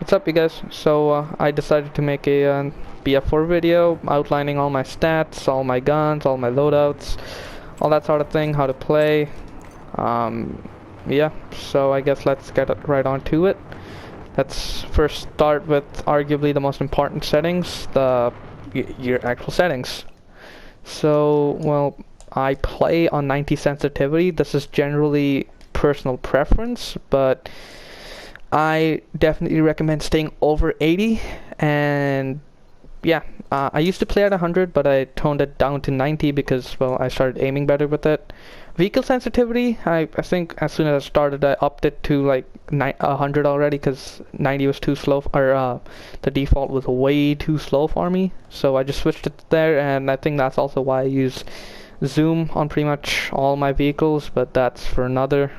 What's up, you guys? So I decided to make a BF4 video outlining all my stats, all my guns, all my loadouts, all that sort of thing, how to play. Yeah, so I guess let's get right on to it. Let's first start with arguably the most important settings, your actual settings. So, well, I play on 90 sensitivity. This is generally personal preference, but I definitely recommend staying over 80. And yeah, I used to play at 100, but I toned it down to 90 because, well, I started aiming better with it. Vehicle sensitivity, I think as soon as I started, I upped it to like 100 already because 90 was too slow, or the default was way too slow for me. So I just switched it there, and I think that's also why I use zoom on pretty much all my vehicles, but that's for another.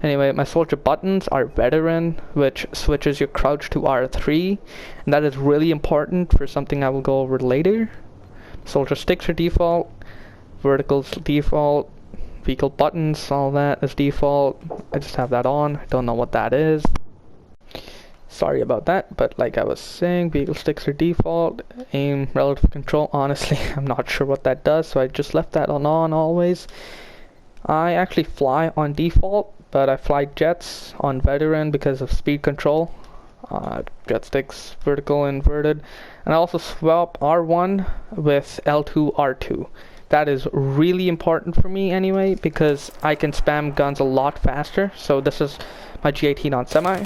Anyway, my soldier buttons are veteran, which switches your crouch to R3, and that is really important for something I will go over later. Soldier sticks are default, verticals default, vehicle buttons, all that is default. I just have that on. I don't know what that is. Sorry about that, but like I was saying, vehicle sticks are default. Aim, relative control, honestly, I'm not sure what that does, so I just left that on always. I actually fly on default, but I fly jets on veteran because of speed control. Jet sticks, vertical, inverted. And I also swap R1 with L2, R2. That is really important for me anyway, because I can spam guns a lot faster. So this is my G18 on semi.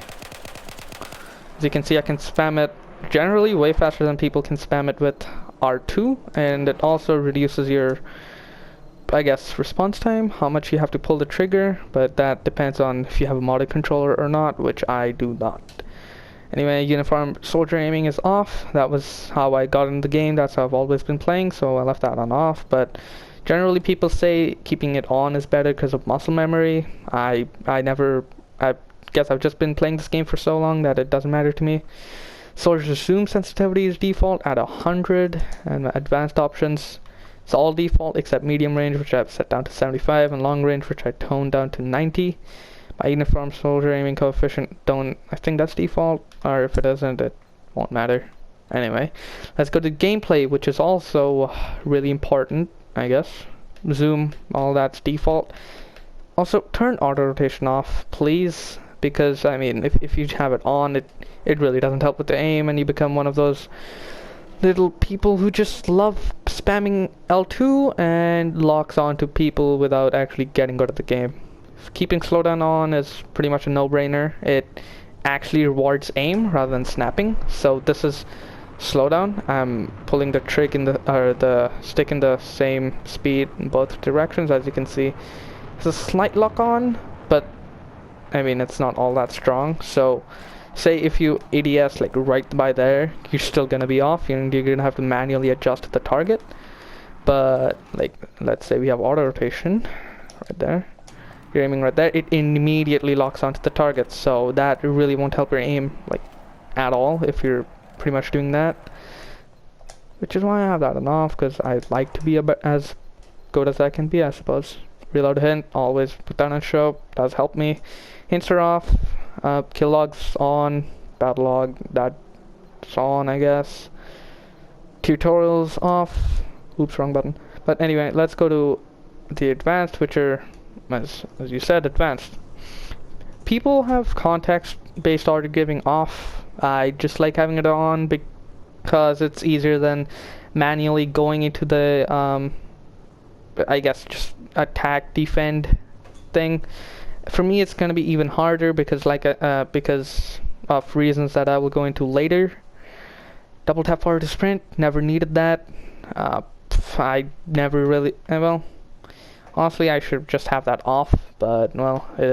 As you can see, I can spam it generally way faster than people can spam it with R2. And it also reduces your, I guess, response time, how much you have to pull the trigger, but that depends on if you have a modded controller or not, which I do not. Anyway, uniform soldier aiming is off. That was how I got in the game. That's how I've always been playing, so I left that on off. But generally people say keeping it on is better because of muscle memory. I guess I've just been playing this game for so long that it doesn't matter to me. Soldier zoom sensitivity is default at 100, and advanced options, it's all default except medium range, which I've set down to 75, and long range, which I toned down to 90. My uniform soldier aiming coefficient, I think that's default, or if it isn't, it won't matter. Anyway, let's go to gameplay, which is also really important, I guess. Zoom, all that's default. Also, turn auto rotation off, please, because, I mean, if you have it on, it really doesn't help with the aim, and you become one of those little people who just love spamming L2 and locks onto people without actually getting good at the game. Keeping slowdown on is pretty much a no-brainer. It actually rewards aim rather than snapping. So this is slowdown. I'm pulling the trick the stick in the same speed in both directions, as you can see. It's a slight lock on, but I mean it's not all that strong. So say if you ADS like right by there, you're still gonna be off. You're gonna have to manually adjust the target. But like, let's say we have auto rotation right there. You're aiming right there. It immediately locks onto the target, so that really won't help your aim like at all if you're pretty much doing that. Which is why I have that on off, because I like to be as good as I can be, I suppose. Reload hint, always put that on show. Does help me. Hints are off. Kill logs on, battle log, that's on, I guess. Tutorials off. Oops, wrong button. But anyway, let's go to the advanced, which are, as you said, advanced. People have context-based order giving off. I just like having it on because it's easier than manually going into the, I guess, just attack, defend thing. For me, it's going to be even harder because because of reasons that I will go into later. Double tap forward to sprint, never needed that. I never really, well, honestly, I should just have that off, but well, it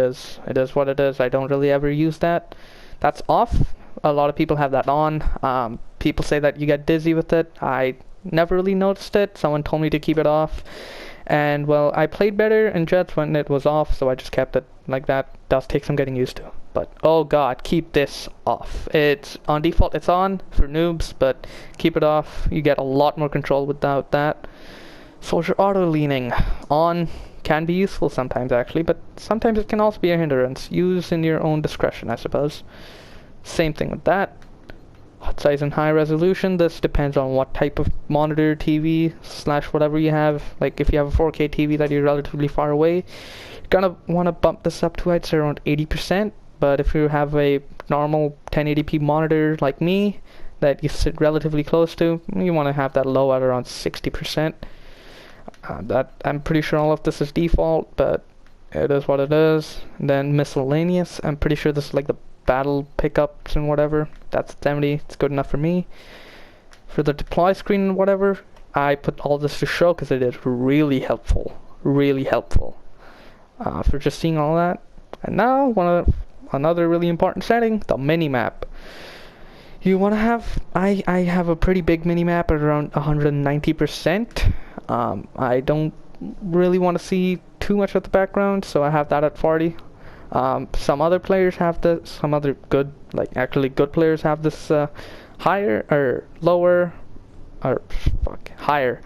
is what it is. I don't really ever use that. That's off. A lot of people have that on. People say that you get dizzy with it. I never really noticed it. Someone told me to keep it off. And well, I played better in jets when it was off, so I just kept it like that. Does take some getting used to. But oh god, keep this off. It's on default, it's on for noobs, but keep it off. You get a lot more control without that. Soldier auto leaning on can be useful sometimes actually, but sometimes it can also be a hindrance. Use in your own discretion, I suppose. Same thing with that. Hot size and high resolution, this depends on what type of monitor, TV slash whatever you have. Like if you have a 4K TV that you're relatively far away, you're gonna want to bump this up to, I'd say, around 80%. But if you have a normal 1080p monitor like me that you sit relatively close to, you want to have that low at around 60%. That I'm pretty sure all of this is default, but it is what it is. And then miscellaneous, I'm pretty sure this is like the battle pickups and whatever. That's 70. It's good enough for me. For the deploy screen and whatever, I put all this to show because it is really helpful. Really helpful. For just seeing all that. And now, another really important setting, the minimap. You want to have, I have a pretty big minimap at around 190%. I don't really want to see too much of the background, so I have that at 40. Some other players have this, some other good, like actually good players have this higher or lower, or higher.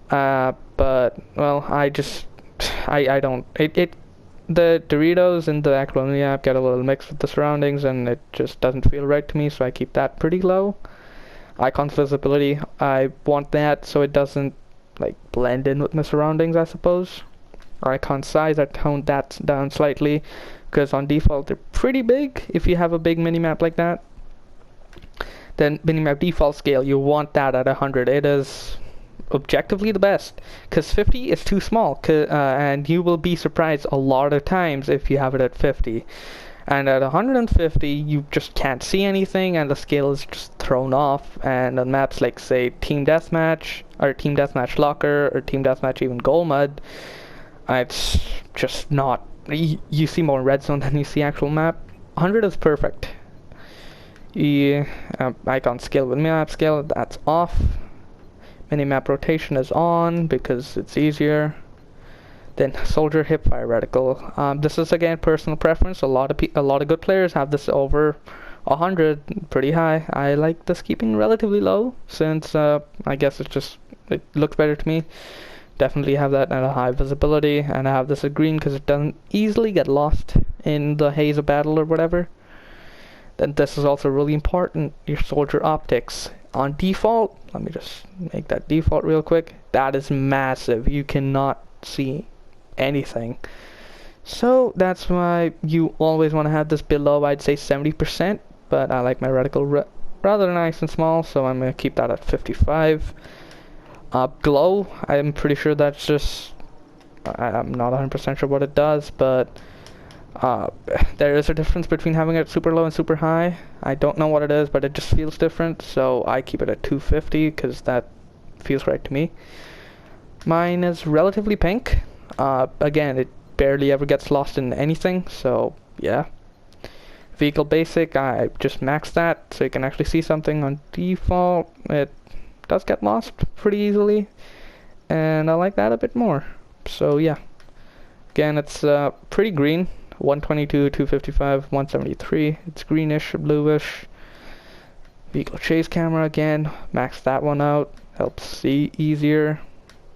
But well, I don't. The Doritos and the actual minimap get a little mixed with the surroundings, and it just doesn't feel right to me, so I keep that pretty low. Icon visibility, I want that so it doesn't like blend in with my surroundings, I suppose. Icon size, I toned that down slightly because on default they're pretty big if you have a big minimap like that. Then minimap default scale, you want that at 100. It is objectively the best because 50 is too small, and you will be surprised a lot of times if you have it at 50. And at 150 you just can't see anything and the scale is just thrown off. And on maps like say Team Deathmatch or Team Deathmatch Locker or Team Deathmatch even Goal Mud, it's just not, you see more red zone than you see actual map. 100 is perfect. Icon scale with minimap scale, that's off. Minimap rotation is on because it's easier. Then soldier hipfire reticle. This is again personal preference. A lot of good players have this over 100, pretty high. I like this keeping relatively low since I guess it looks better to me. Definitely have that at a high visibility, and I have this at green because it doesn't easily get lost in the haze of battle or whatever. Then this is also really important, your soldier optics. On default, let me just make that default real quick. That is massive. You cannot see anything. So that's why you always want to have this below, I'd say 70%, but I like my reticle rather nice and small, so I'm going to keep that at 55. Glow, I'm pretty sure that's just, I'm not 100% sure what it does, but there is a difference between having it super low and super high. I don't know what it is, but it just feels different, so I keep it at 250 because that feels right to me. Mine is relatively pink. Again, it barely ever gets lost in anything, so yeah. Vehicle basic, I just maxed that so you can actually see something. On default, it does get lost pretty easily, and I like that a bit more. So yeah, again, it's pretty green. 122, 255, 173. It's greenish, bluish. Vehicle chase camera, again, max that one out. Helps see easier.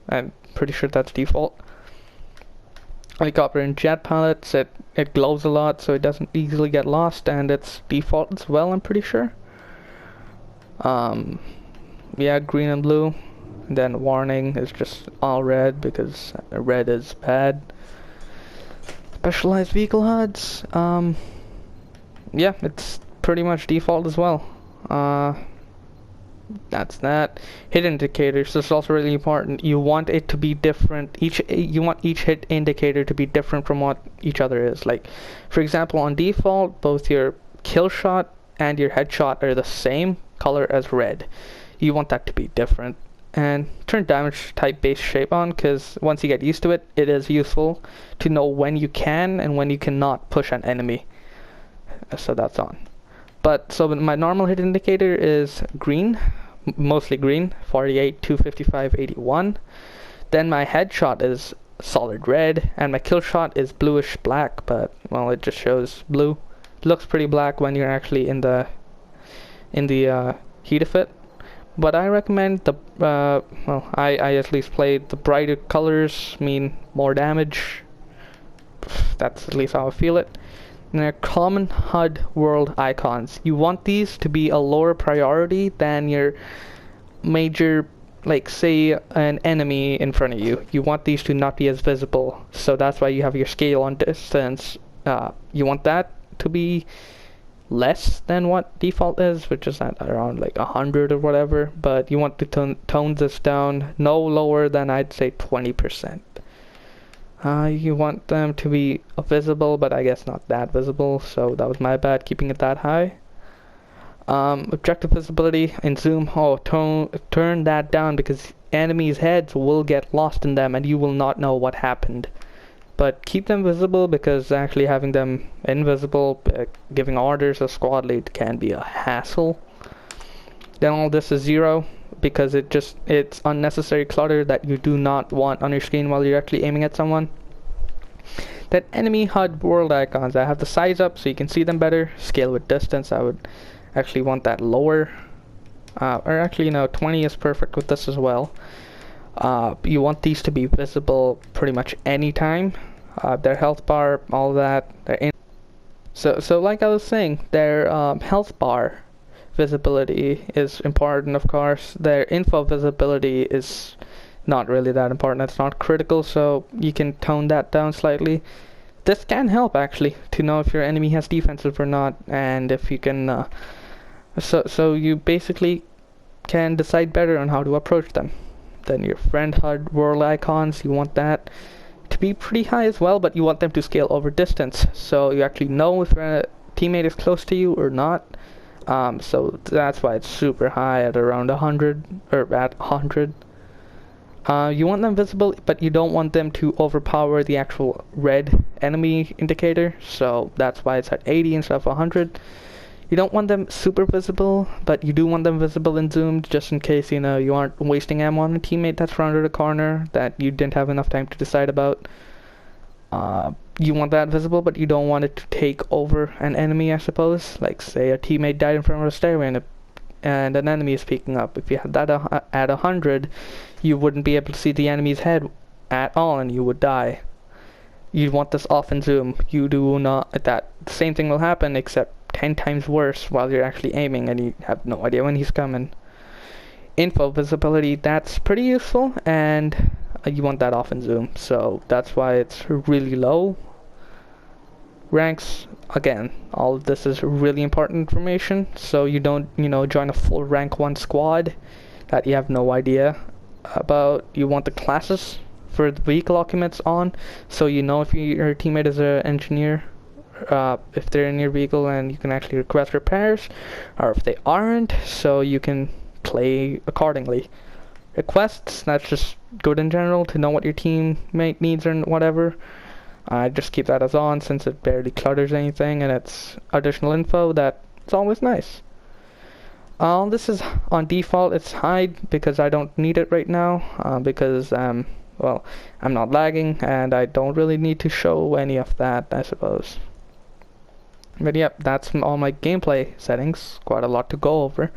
I'm pretty sure that's default. Helicopter and jet pilots, it glows a lot so it doesn't easily get lost, and it's default as well, I'm pretty sure. Yeah, green and blue. And then warning is just all red because red is bad. Specialized vehicle HUDs, yeah, it's pretty much default as well. That's that. Hit indicators, this is also really important. You want it to be different. You want each hit indicator to be different from what each other is. Like, for example, on default, both your kill shot and your headshot are the same color as red. You want that to be different. And turn damage type base shape on, because once you get used to it, it is useful to know when you can and when you cannot push an enemy. So that's on. But so my normal hit indicator is green, mostly green, 48, 255, 81. Then my headshot is solid red, and my kill shot is bluish black, but well, it just shows blue. It looks pretty black when you're actually in the heat of it. But I recommend the, well, I at least played the brighter colors mean more damage. That's at least how I feel it. And they're common HUD world icons. You want these to be a lower priority than your major, like say an enemy in front of you. You want these to not be as visible. So that's why you have your scale on distance. You want that to be less than what default is, which is at around like 100 or whatever. But you want to tone this down no lower than, I'd say, 20%. You want them to be visible, but I guess not that visible, so that was my bad keeping it that high. Objective visibility and zoom, turn that down, because enemies' heads will get lost in them and you will not know what happened. But keep them visible, because actually having them invisible, giving orders or squad lead can be a hassle. Then all this is 0, because it's unnecessary clutter that you do not want on your screen while you're actually aiming at someone. Then enemy HUD world icons, I have the size up so you can see them better. Scale with distance, I would actually want that lower. Or actually, no, 20 is perfect with this as well. You want these to be visible pretty much anytime. Their health bar, all that. So like I was saying, their health bar visibility is important, of course. Their info visibility is not really that important. It's not critical, so you can tone that down slightly. This can help actually to know if your enemy has defensive or not, and if you can so you basically can decide better on how to approach them. Then your friend HUD world icons, you want that to be pretty high as well, but you want them to scale over distance, so you actually know if a teammate is close to you or not. So that's why it's super high at around 100 or at 100. You want them visible, but you don't want them to overpower the actual red enemy indicator, so that's why it's at 80 instead of 100. You don't want them super visible, but you do want them visible and zoomed, just in case, you know, you aren't wasting ammo on a teammate that's rounded a corner that you didn't have enough time to decide about. You want that visible, but you don't want it to take over an enemy, I suppose. Like, say a teammate died in front of a stairway and an enemy is peeking up. If you had that at 100, you wouldn't be able to see the enemy's head at all and you would die. You want this off and zoom. You do not, the same thing will happen, except 10 times worse while you're actually aiming and you have no idea when he's coming. Info visibility, that's pretty useful, and you want that off and zoom, so that's why it's really low. Ranks, again, all of this is really important information, so you don't, join a full rank 1 squad that you have no idea about. You want the classes for the vehicle occupants on, so you know if your teammate is an engineer, if they're in your vehicle, and you can actually request repairs, or if they aren't, so you can play accordingly. Requests, that's just good in general to know what your teammate needs or whatever. I just keep that as on, since it barely clutters anything and it's additional info that it's always nice. This is on default, it's hide because I don't need it right now, because well, I'm not lagging and I don't really need to show any of that, I suppose. But yep, that's all my gameplay settings. Quite a lot to go over.